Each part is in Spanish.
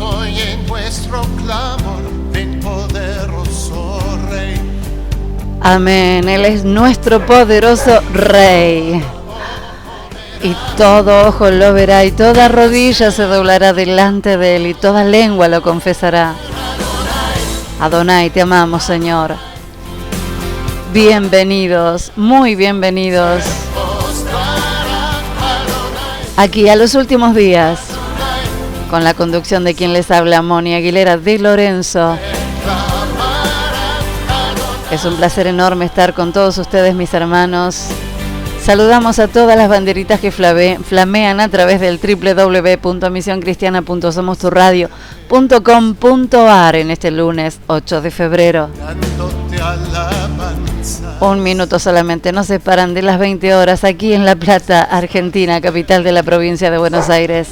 oye nuestro clamor, ven poderoso Rey. Amén, Él es nuestro poderoso Rey. Y todo ojo lo verá y toda rodilla se doblará delante de Él y toda lengua lo confesará. Adonai, te amamos, Señor. Bienvenidos, muy bienvenidos. Aquí a los últimos días, con la conducción de quien les habla, Moni Aguilera de Lorenzo. Es un placer enorme estar con todos ustedes, mis hermanos. Saludamos a todas las banderitas que flamean a través del www.misioncristiana.somosturadio.com.ar en este lunes 8 de febrero. Un minuto solamente nos separan de las 20 horas aquí en La Plata, Argentina, capital de la provincia de Buenos Aires.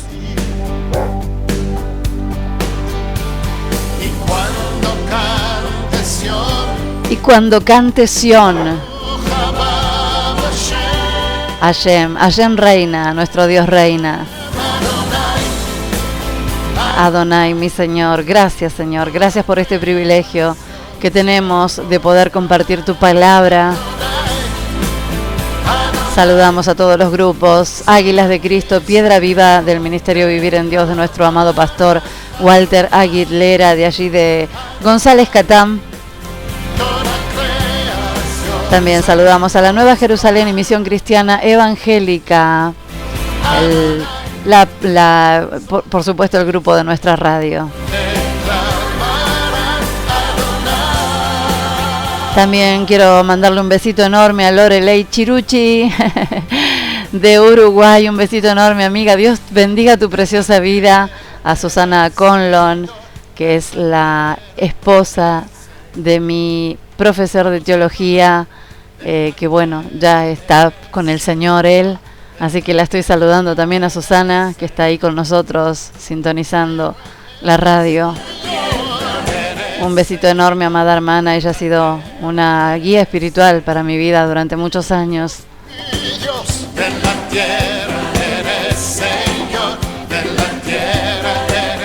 Y cuando cante Sión, Hashem reina, nuestro Dios reina. Adonai, mi Señor, gracias por este privilegio que tenemos de poder compartir tu palabra. Saludamos a todos los grupos, Águilas de Cristo, Piedra Viva del Ministerio Vivir en Dios de nuestro amado pastor Walter Aguilera, de allí de González Catán. También saludamos a la Nueva Jerusalén y Misión Cristiana Evangélica, por supuesto el grupo de nuestra radio. También quiero mandarle un besito enorme a Lorelei Chiruchi de Uruguay, un besito enorme, amiga. Dios bendiga tu preciosa vida. A Susana Conlon, que es la esposa de mi profesor de teología, que bueno, ya está con el Señor él, así que la estoy saludando también a Susana, que está ahí con nosotros sintonizando la radio. Un besito enorme, amada hermana, ella ha sido una guía espiritual para mi vida durante muchos años.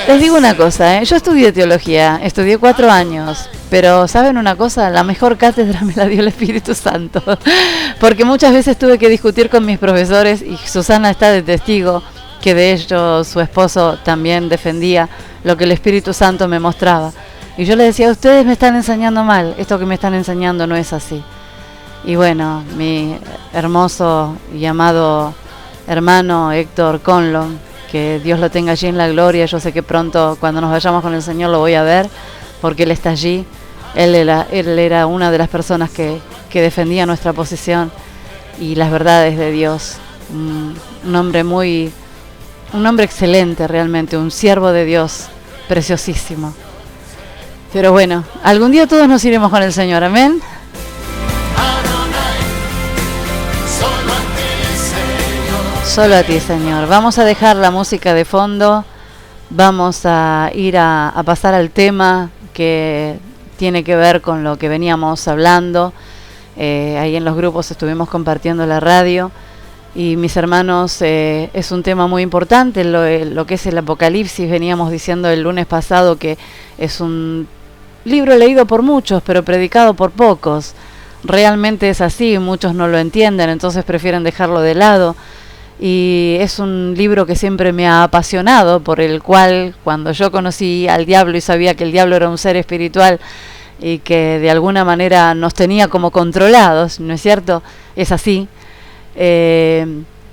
Les digo una cosa, yo estudié teología, estudié 4 años, pero ¿saben una cosa? La mejor cátedra me la dio el Espíritu Santo, porque muchas veces tuve que discutir con mis profesores y Susana está de testigo que de hecho su esposo también defendía lo que el Espíritu Santo me mostraba. Y yo le decía, ustedes me están enseñando mal, esto que me están enseñando no es así. Y bueno, mi hermoso y amado hermano Héctor Conlon, que Dios lo tenga allí en la gloria. Yo sé que pronto, cuando nos vayamos con el Señor, lo voy a ver, porque Él está allí. Él era una de las personas que defendía nuestra posición y las verdades de Dios. Un hombre excelente realmente, un siervo de Dios, preciosísimo. Pero bueno, algún día todos nos iremos con el Señor, amén. Solo a ti, Señor. Vamos a dejar la música de fondo. Vamos a ir a pasar al tema que tiene que ver con lo que veníamos hablando. Ahí en los grupos estuvimos compartiendo la radio. Y mis hermanos, es un tema muy importante, lo que es el Apocalipsis. Veníamos diciendo el lunes pasado que es un libro leído por muchos, pero predicado por pocos. Realmente es así, muchos no lo entienden, entonces prefieren dejarlo de lado. Y es un libro que siempre me ha apasionado, por el cual cuando yo conocí al diablo y sabía que el diablo era un ser espiritual y que de alguna manera nos tenía como controlados, ¿no es cierto? Es así.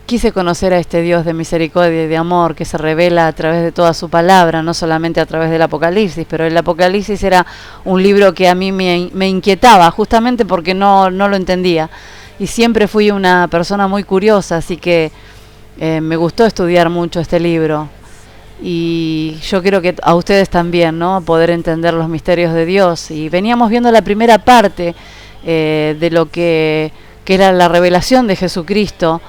Quise conocer a este Dios de misericordia y de amor que se revela a través de toda su palabra, no solamente a través del Apocalipsis, pero el Apocalipsis era un libro que a mí me inquietaba, justamente porque no lo entendía. Y siempre fui una persona muy curiosa, así que me gustó estudiar mucho este libro. Y yo creo que a ustedes también, ¿no? Poder entender los misterios de Dios. Y veníamos viendo la primera parte de lo que era la revelación de Jesucristo.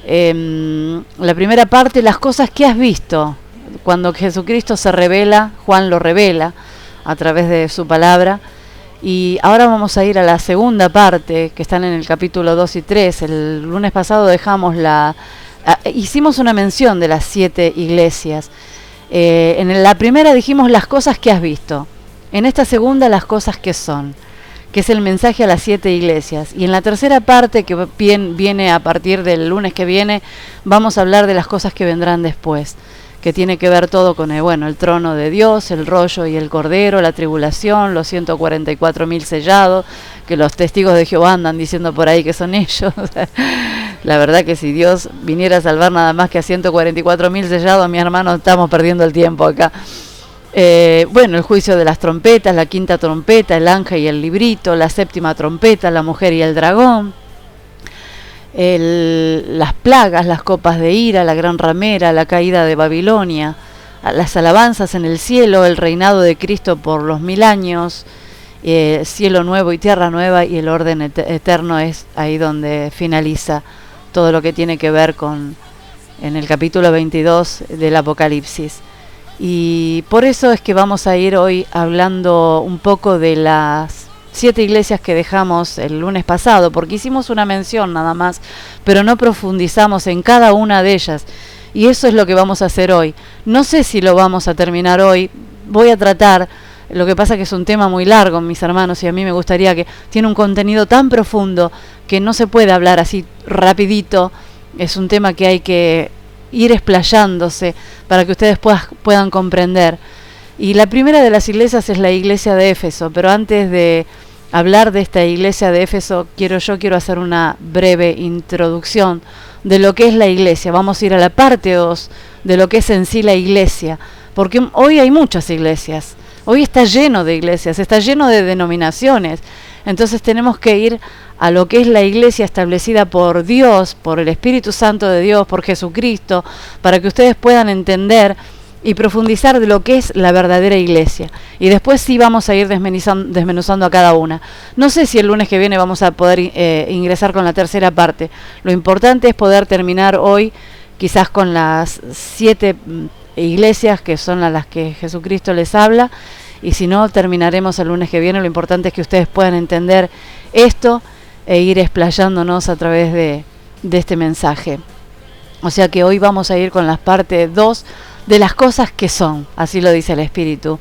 La primera parte, las cosas que has visto. Cuando Jesucristo se revela, Juan lo revela a través de su palabra. Y ahora vamos a ir a la segunda parte, que están en el capítulo 2 y 3. El lunes pasado hicimos una mención de las 7 iglesias. En la primera dijimos las cosas que has visto. En esta segunda, las cosas que son, que es el mensaje a las 7 iglesias. Y en la tercera parte, que viene a partir del lunes que viene, vamos a hablar de las cosas que vendrán después, que tiene que ver todo con el trono de Dios, el rollo y el cordero, la tribulación, los 144.000 sellados, que los testigos de Jehová andan diciendo por ahí que son ellos. La verdad que si Dios viniera a salvar nada más que a 144.000 sellados, mi hermano, estamos perdiendo el tiempo acá. El juicio de las trompetas, la quinta trompeta, el ángel y el librito, la séptima trompeta, la mujer y el dragón, las plagas, las copas de ira, la gran ramera, la caída de Babilonia, las alabanzas en el cielo, el reinado de Cristo por los 1000 años, cielo nuevo y tierra nueva, y el orden eterno es ahí donde finaliza todo lo que tiene que ver en el capítulo 22 del Apocalipsis. Y por eso es que vamos a ir hoy hablando un poco de las 7 iglesias que dejamos el lunes pasado, porque hicimos una mención nada más, pero no profundizamos en cada una de ellas. Y eso es lo que vamos a hacer hoy. No sé si lo vamos a terminar hoy, voy a tratar. Lo que pasa que es un tema muy largo, mis hermanos, y a mí me gustaría que tiene un contenido tan profundo que no se puede hablar así rapidito. Es un tema que hay que ir explayándose para que ustedes puedan comprender. Y la primera de las iglesias es la iglesia de Éfeso, pero antes de hablar de esta iglesia de Éfeso, quiero hacer una breve introducción de lo que es la iglesia. Vamos a ir a la parte 2 de lo que es en sí la iglesia, porque hoy hay muchas iglesias, hoy está lleno de iglesias, está lleno de denominaciones. Entonces tenemos que ir a lo que es la iglesia establecida por Dios, por el Espíritu Santo de Dios, por Jesucristo, para que ustedes puedan entender y profundizar de lo que es la verdadera iglesia. Y después sí vamos a ir desmenuzando a cada una. No sé si el lunes que viene vamos a poder ingresar con la tercera parte. Lo importante es poder terminar hoy quizás con las 7 iglesias que son a las que Jesucristo les habla, y si no, terminaremos el lunes que viene. Lo importante es que ustedes puedan entender esto e ir explayándonos a través de este mensaje. O sea que hoy vamos a ir con la parte 2 de las cosas que son, así lo dice el Espíritu.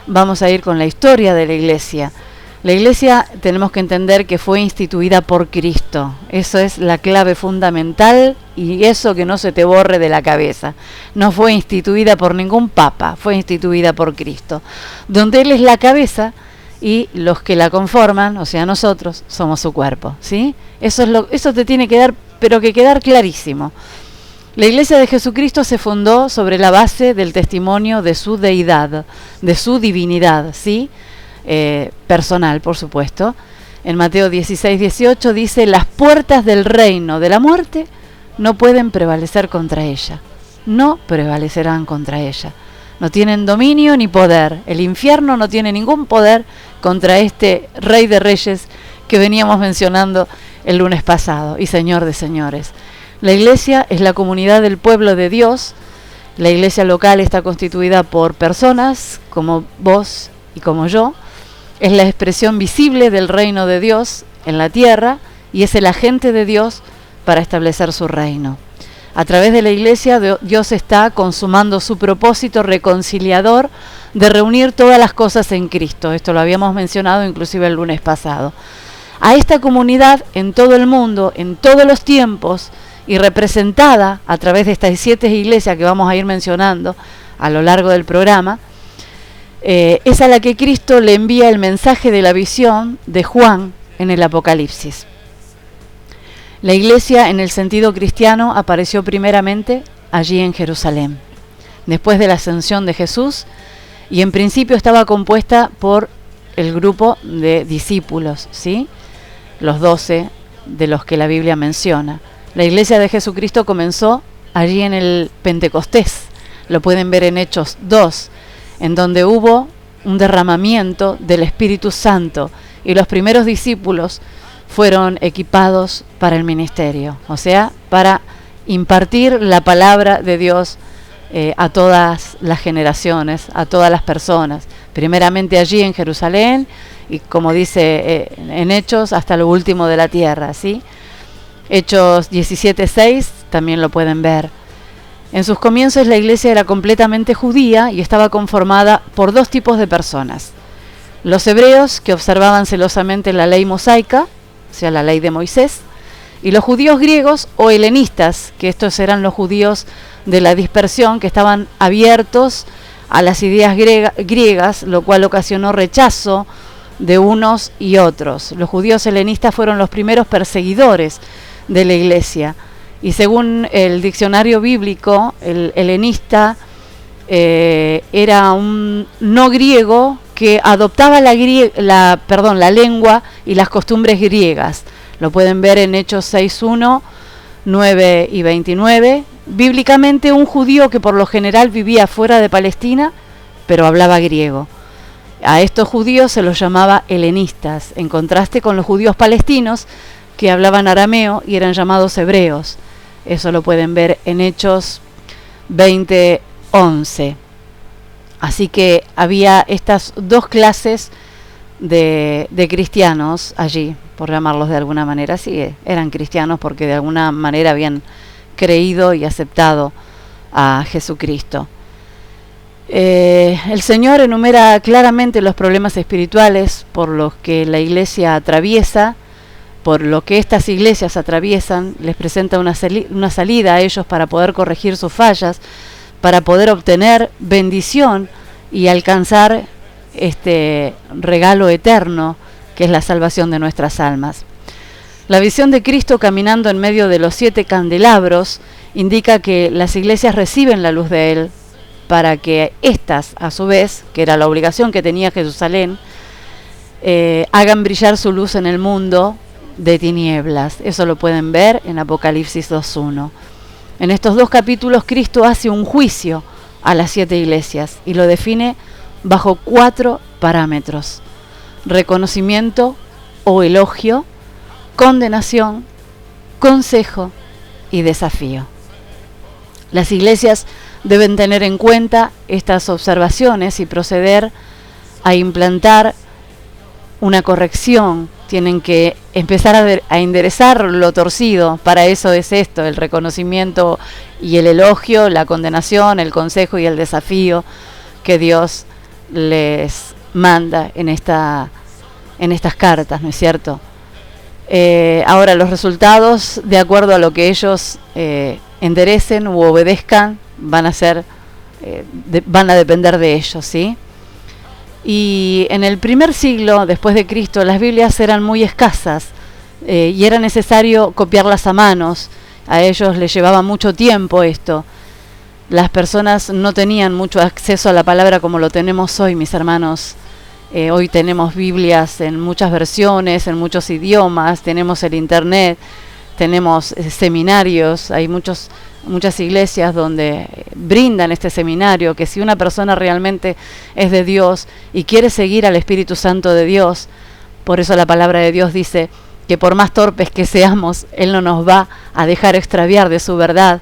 Vamos a ir con la historia de la iglesia. La iglesia tenemos que entender que fue instituida por Cristo. Eso es la clave fundamental, y eso que no se te borre de la cabeza. No fue instituida por ningún papa, fue instituida por Cristo, donde Él es la cabeza y los que la conforman, o sea nosotros, somos su cuerpo, ¿sí? Eso te tiene que quedar clarísimo. La iglesia de Jesucristo se fundó sobre la base del testimonio de su deidad, de su divinidad, ¿sí? Personal, por supuesto. En Mateo 16:18 dice: las puertas del reino de la muerte no pueden prevalecer contra ella. No prevalecerán contra ella. No tienen dominio ni poder. El infierno no tiene ningún poder contra este Rey de Reyes que veníamos mencionando el lunes pasado, y Señor de señores. La iglesia es la comunidad del pueblo de Dios. La iglesia local está constituida por personas como vos y como yo. Es la expresión visible del reino de Dios en la tierra, y es el agente de Dios para establecer su reino. A través de la iglesia, Dios está consumando su propósito reconciliador de reunir todas las cosas en Cristo. Esto lo habíamos mencionado inclusive el lunes pasado. A esta comunidad en todo el mundo, en todos los tiempos, y representada a través de estas 7 iglesias que vamos a ir mencionando a lo largo del programa, es a la que Cristo le envía el mensaje de la visión de Juan en el Apocalipsis. La iglesia en el sentido cristiano apareció primeramente allí en Jerusalén, después de la ascensión de Jesús, y en principio estaba compuesta por el grupo de discípulos, ¿sí? Los 12 de los que la Biblia menciona. La iglesia de Jesucristo comenzó allí en el Pentecostés. Lo pueden ver en Hechos 2, en donde hubo un derramamiento del Espíritu Santo, y los primeros discípulos fueron equipados para el ministerio, o sea, para impartir la palabra de Dios a todas las generaciones, a todas las personas, primeramente allí en Jerusalén, y como dice en Hechos, hasta lo último de la tierra, ¿sí? Hechos 17:6 también lo pueden ver. En sus comienzos la iglesia era completamente judía y estaba conformada por dos tipos de personas. Los hebreos, que observaban celosamente la ley mosaica, o sea, la ley de Moisés, y los judíos griegos o helenistas, que estos eran los judíos de la dispersión, que estaban abiertos a las ideas griegas, lo cual ocasionó rechazo de unos y otros. Los judíos helenistas fueron los primeros perseguidores de la iglesia, y según el diccionario bíblico, el helenista era un no griego que adoptaba la lengua y las costumbres griegas. Lo pueden ver en Hechos 6:1, 9 y 29. Bíblicamente, un judío que por lo general vivía fuera de Palestina, pero hablaba griego. A estos judíos se los llamaba helenistas, en contraste con los judíos palestinos que hablaban arameo y eran llamados hebreos. Eso lo pueden ver en Hechos 20:11. Así que había estas dos clases de cristianos allí, por llamarlos de alguna manera. Sí, eran cristianos porque de alguna manera habían creído y aceptado a Jesucristo. El Señor enumera claramente los problemas espirituales por los que la iglesia atraviesa, por lo que estas iglesias atraviesan. Les presenta una salida a ellos para poder corregir sus fallas, para poder obtener bendición y alcanzar este regalo eterno que es la salvación de nuestras almas. La visión de Cristo caminando en medio de los 7 candelabros indica que las iglesias reciben la luz de Él para que éstas, a su vez, que era la obligación que tenía Jerusalén, hagan brillar su luz en el mundo de tinieblas. Eso lo pueden ver en Apocalipsis 2:1. En estos 2 capítulos Cristo hace un juicio a las 7 iglesias y lo define bajo 4 parámetros: reconocimiento o elogio, condenación, consejo y desafío. Las iglesias deben tener en cuenta estas observaciones y proceder a implantar una corrección. Tienen que empezar a enderezar lo torcido. Para eso es esto: el reconocimiento y el elogio, la condenación, el consejo y el desafío que Dios les manda en estas cartas, ¿no es cierto? Ahora, los resultados, de acuerdo a lo que ellos enderecen u obedezcan, van a depender de ellos, ¿sí? Y en el primer siglo después de Cristo las Biblias eran muy escasas y era necesario copiarlas a manos. A ellos les llevaba mucho tiempo esto. Las personas no tenían mucho acceso a la palabra como lo tenemos hoy, mis hermanos. Hoy tenemos Biblias en muchas versiones, en muchos idiomas, tenemos el internet, tenemos seminarios, hay muchas iglesias donde brindan este seminario, que si una persona realmente es de Dios y quiere seguir al Espíritu Santo de Dios, por eso la palabra de Dios dice que por más torpes que seamos, Él no nos va a dejar extraviar de su verdad.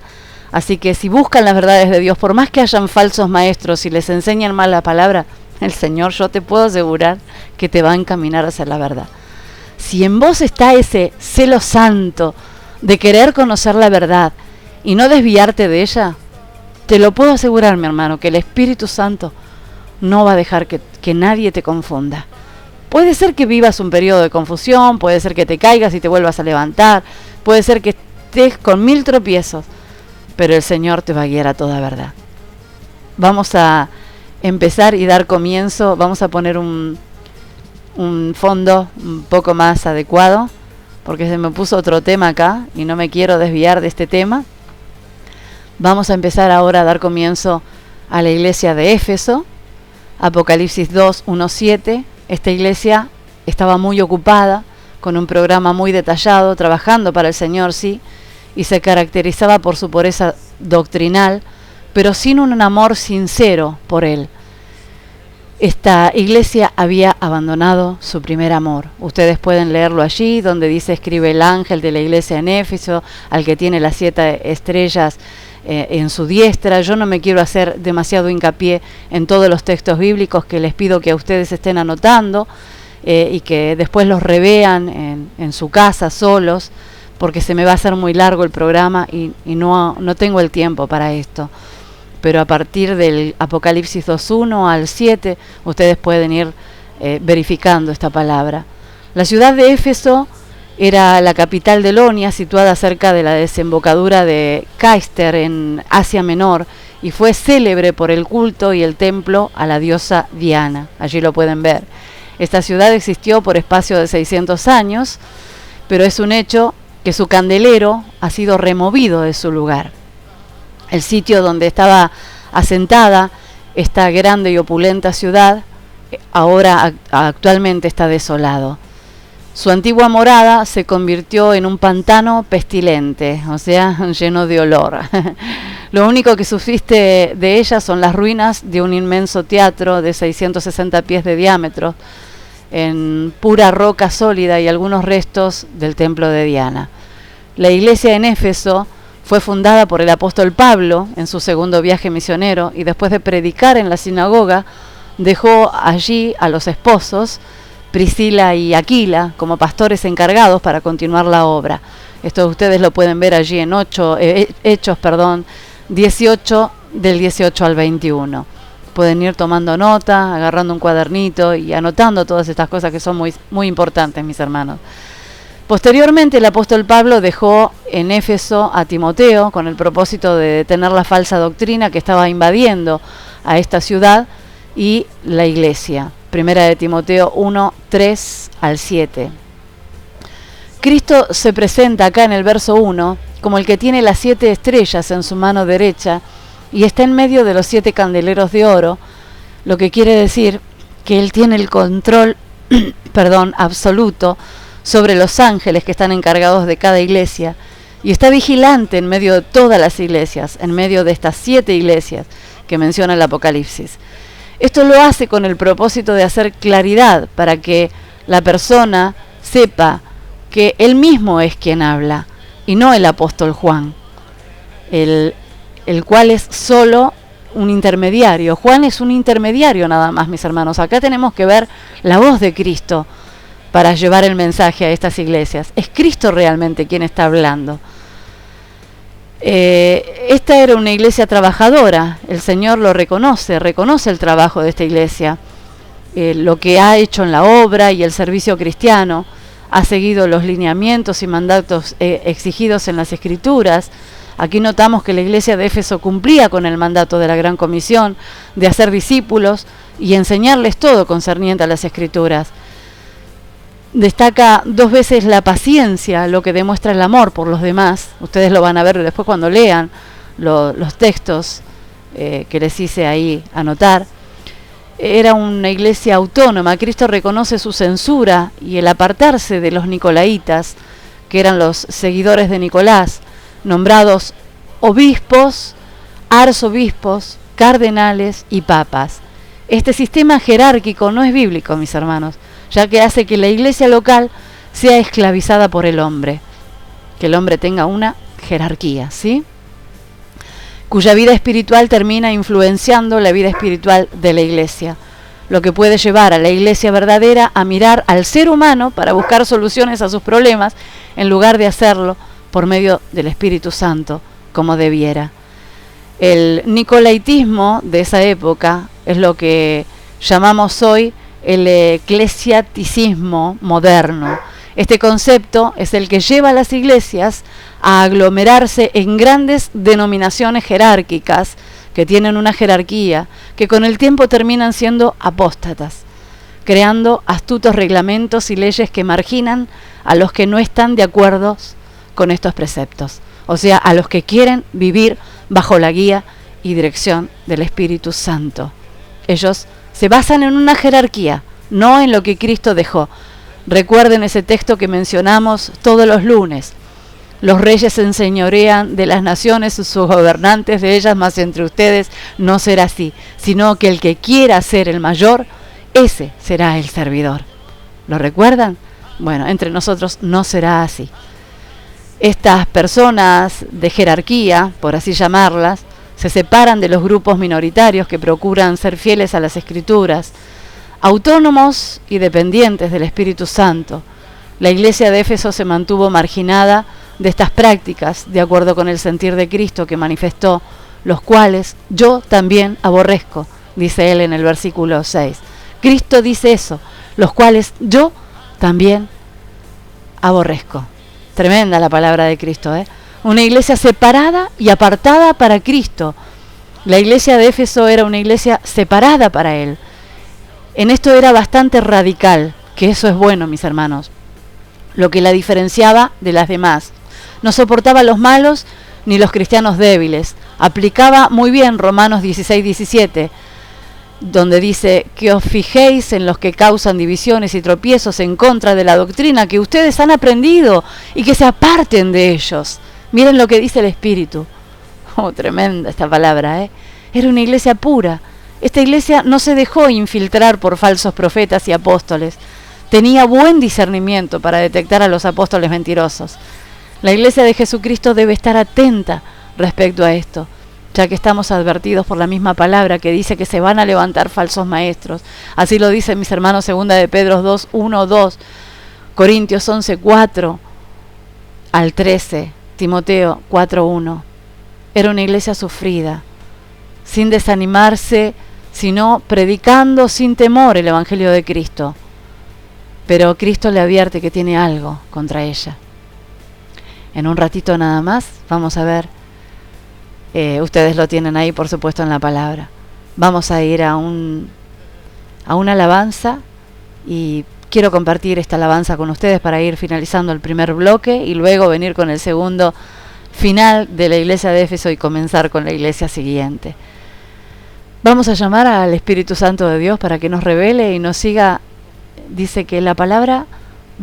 Así que si buscan las verdades de Dios, por más que hayan falsos maestros y les enseñan mal la palabra, el Señor, yo te puedo asegurar que te va a encaminar hacia la verdad. Si en vos está ese celo santo de querer conocer la verdad y no desviarte de ella, te lo puedo asegurar, mi hermano, que el Espíritu Santo no va a dejar que nadie te confunda. Puede ser que vivas un periodo de confusión, puede ser que te caigas y te vuelvas a levantar, puede ser que estés con 1000 tropiezos, pero el Señor te va a guiar a toda verdad. Vamos a empezar y dar comienzo. Vamos a poner un fondo un poco más adecuado, porque se me puso otro tema acá y no me quiero desviar de este tema. Vamos a empezar ahora a dar comienzo a la iglesia de Éfeso. Apocalipsis 2:1-7. Esta iglesia estaba muy ocupada, con un programa muy detallado, trabajando para el Señor, sí, y se caracterizaba por su pureza doctrinal, pero sin un amor sincero por Él. Esta iglesia había abandonado su primer amor. Ustedes pueden leerlo allí, donde dice: escribe el ángel de la iglesia en Éfeso, al que tiene las 7 estrellas en su diestra. Yo no me quiero hacer demasiado hincapié en todos los textos bíblicos, que les pido que a ustedes estén anotando y que después los revean en su casa solos, porque se me va a hacer muy largo el programa y no tengo el tiempo para esto. Pero a partir del Apocalipsis 2:1 al 7, ustedes pueden ir verificando esta palabra. La ciudad de Éfeso era la capital de Lonia, situada cerca de la desembocadura de Caister en Asia Menor, y fue célebre por el culto y el templo a la diosa Diana. Allí lo pueden ver. Esta ciudad existió por espacio de 600 años, pero es un hecho que su candelero ha sido removido de su lugar. El sitio donde estaba asentada esta grande y opulenta ciudad ahora actualmente está desolado. Su antigua morada se convirtió en un pantano pestilente, o sea, lleno de olor. Lo único que subsiste de ella son las ruinas de un inmenso teatro de 660 pies de diámetro, en pura roca sólida, y algunos restos del templo de Diana. La iglesia en Éfeso fue fundada por el apóstol Pablo en su segundo viaje misionero, y después de predicar en la sinagoga, dejó allí a los esposos, Priscila y Aquila, como pastores encargados para continuar la obra. Esto ustedes lo pueden ver allí en Hechos 18, del 18 al 21. Pueden ir tomando nota, agarrando un cuadernito y anotando todas estas cosas que son muy, muy importantes, mis hermanos. Posteriormente, el apóstol Pablo dejó en Éfeso a Timoteo con el propósito de detener la falsa doctrina que estaba invadiendo a esta ciudad y la iglesia. Primera de Timoteo 1, 3 al 7. Cristo se presenta acá en el verso 1 como el que tiene las 7 estrellas en su mano derecha y está en medio de los 7 candeleros de oro, lo que quiere decir que Él tiene el control absoluto sobre los ángeles que están encargados de cada iglesia, y está vigilante en medio de todas las iglesias, en medio de estas 7 iglesias que menciona el Apocalipsis. Esto lo hace con el propósito de hacer claridad para que la persona sepa que Él mismo es quien habla y no el apóstol Juan, el cual es solo un intermediario. Juan es un intermediario nada más, mis hermanos. Acá tenemos que ver la voz de Cristo para llevar el mensaje a estas iglesias. Es Cristo realmente quien está hablando. Esta era una iglesia trabajadora. El Señor lo reconoce el trabajo de esta iglesia, lo que ha hecho en la obra y el servicio cristiano. Ha seguido los lineamientos y mandatos exigidos en las Escrituras. Aquí notamos que la iglesia de Éfeso cumplía con el mandato de la Gran Comisión de hacer discípulos y enseñarles todo concerniente a las Escrituras. Destaca 2 veces la paciencia, lo que demuestra el amor por los demás. Ustedes lo van a ver después cuando lean los textos que les hice ahí anotar. Era una iglesia autónoma. Cristo reconoce su censura y el apartarse de los nicolaitas, que eran los seguidores de Nicolás, nombrados obispos, arzobispos, cardenales y papas. Este sistema jerárquico no es bíblico, mis hermanos, ya que hace que la iglesia local sea esclavizada por el hombre, que el hombre tenga una jerarquía, ¿sí? Cuya vida espiritual termina influenciando la vida espiritual de la iglesia, lo que puede llevar a la iglesia verdadera a mirar al ser humano para buscar soluciones a sus problemas, en lugar de hacerlo por medio del Espíritu Santo, como debiera. El nicolaitismo de esa época es lo que llamamos hoy el eclesiasticismo moderno. Este concepto es el que lleva a las iglesias a aglomerarse en grandes denominaciones jerárquicas que tienen una jerarquía, que con el tiempo terminan siendo apóstatas, creando astutos reglamentos y leyes que marginan a los que no están de acuerdo con estos preceptos, o sea, a los que quieren vivir bajo la guía y dirección del Espíritu Santo. Ellos se basan en una jerarquía, no en lo que Cristo dejó. Recuerden ese texto que mencionamos todos los lunes. Los reyes se enseñorean de las naciones, sus gobernantes de ellas, mas entre ustedes no será así, sino que el que quiera ser el mayor, ese será el servidor. ¿Lo recuerdan? Bueno, entre nosotros no será así. Estas personas de jerarquía, por así llamarlas, se separan de los grupos minoritarios que procuran ser fieles a las Escrituras, autónomos y dependientes del Espíritu Santo. La iglesia de Éfeso se mantuvo marginada de estas prácticas, de acuerdo con el sentir de Cristo que manifestó, los cuales yo también aborrezco, dice él en el versículo 6. Cristo dice eso, los cuales yo también aborrezco. Tremenda la palabra de Cristo, ¿eh? Una iglesia separada y apartada para Cristo. La iglesia de Éfeso era una iglesia separada para Él. En esto era bastante radical, que eso es bueno, mis hermanos, lo que la diferenciaba de las demás. No soportaba a los malos ni los cristianos débiles. Aplicaba muy bien Romanos 16:17, donde dice que os fijéis en los que causan divisiones y tropiezos en contra de la doctrina que ustedes han aprendido y que se aparten de ellos. Miren lo que dice el Espíritu. Oh, tremenda esta palabra, ¿eh? Era una iglesia pura. Esta iglesia no se dejó infiltrar por falsos profetas y apóstoles. Tenía buen discernimiento para detectar a los apóstoles mentirosos. La iglesia de Jesucristo debe estar atenta respecto a esto, ya que estamos advertidos por la misma palabra que dice que se van a levantar falsos maestros. Así lo dicen mis hermanos, 2 de Pedro 2, 1, 2, Corintios 11, 4 al 13, Timoteo 4, 1. Era una iglesia sufrida, sin desanimarse, sino predicando sin temor el Evangelio de Cristo. Pero Cristo le advierte que tiene algo contra ella. En un ratito nada más vamos a ver, ustedes lo tienen ahí por supuesto en la palabra. Vamos a ir a una alabanza y quiero compartir esta alabanza con ustedes para ir finalizando el primer bloque y luego venir con el segundo final de la iglesia de Éfeso y comenzar con la iglesia siguiente. Vamos a llamar al Espíritu Santo de Dios para que nos revele y nos siga. Dice que la palabra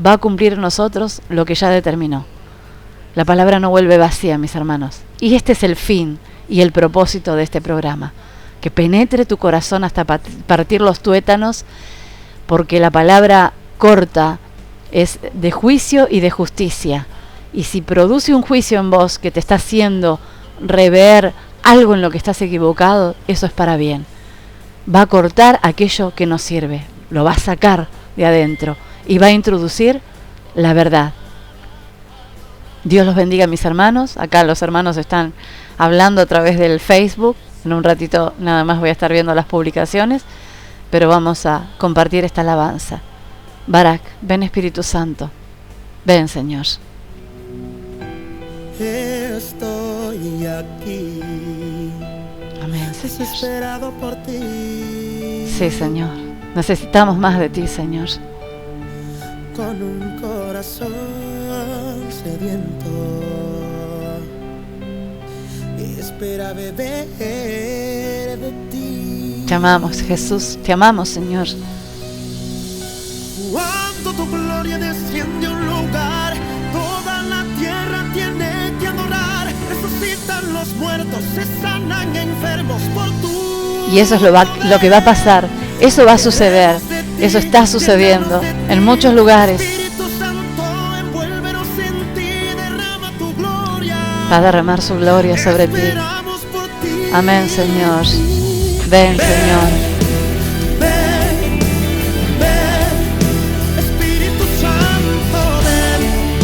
va a cumplir en nosotros lo que ya determinó. La palabra no vuelve vacía, mis hermanos. Y este es el fin y el propósito de este programa. Que penetre tu corazón hasta partir los tuétanos, porque la palabra corta es de juicio y de justicia. Y si produce un juicio en vos que te está haciendo rever algo en lo que estás equivocado, eso es para bien. Va a cortar aquello que no sirve, lo va a sacar de adentro y va a introducir la verdad. Dios los bendiga, mis hermanos. Acá los hermanos están hablando a través del Facebook. En un ratito nada más voy a estar viendo las publicaciones, pero vamos a compartir esta alabanza. Barak, ven Espíritu Santo, ven Señor. Estoy aquí, Amén, Señor. desesperado por ti. Sí, Señor. Necesitamos más de ti, Señor. Con un corazón sediento, espera beber de ti. Te amamos, Jesús. Te amamos, Señor. Cuando tu gloria desciende a un lugar, toda la tierra tiene que adorar. Resucitan los muertos, se sanan enfermos por tu. Y eso es lo que va a pasar. Eso va a suceder. Eso está sucediendo en muchos lugares. Va a derramar su gloria sobre ti. Amén, Señor. Ven, Señor.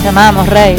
Te amamos, Rey.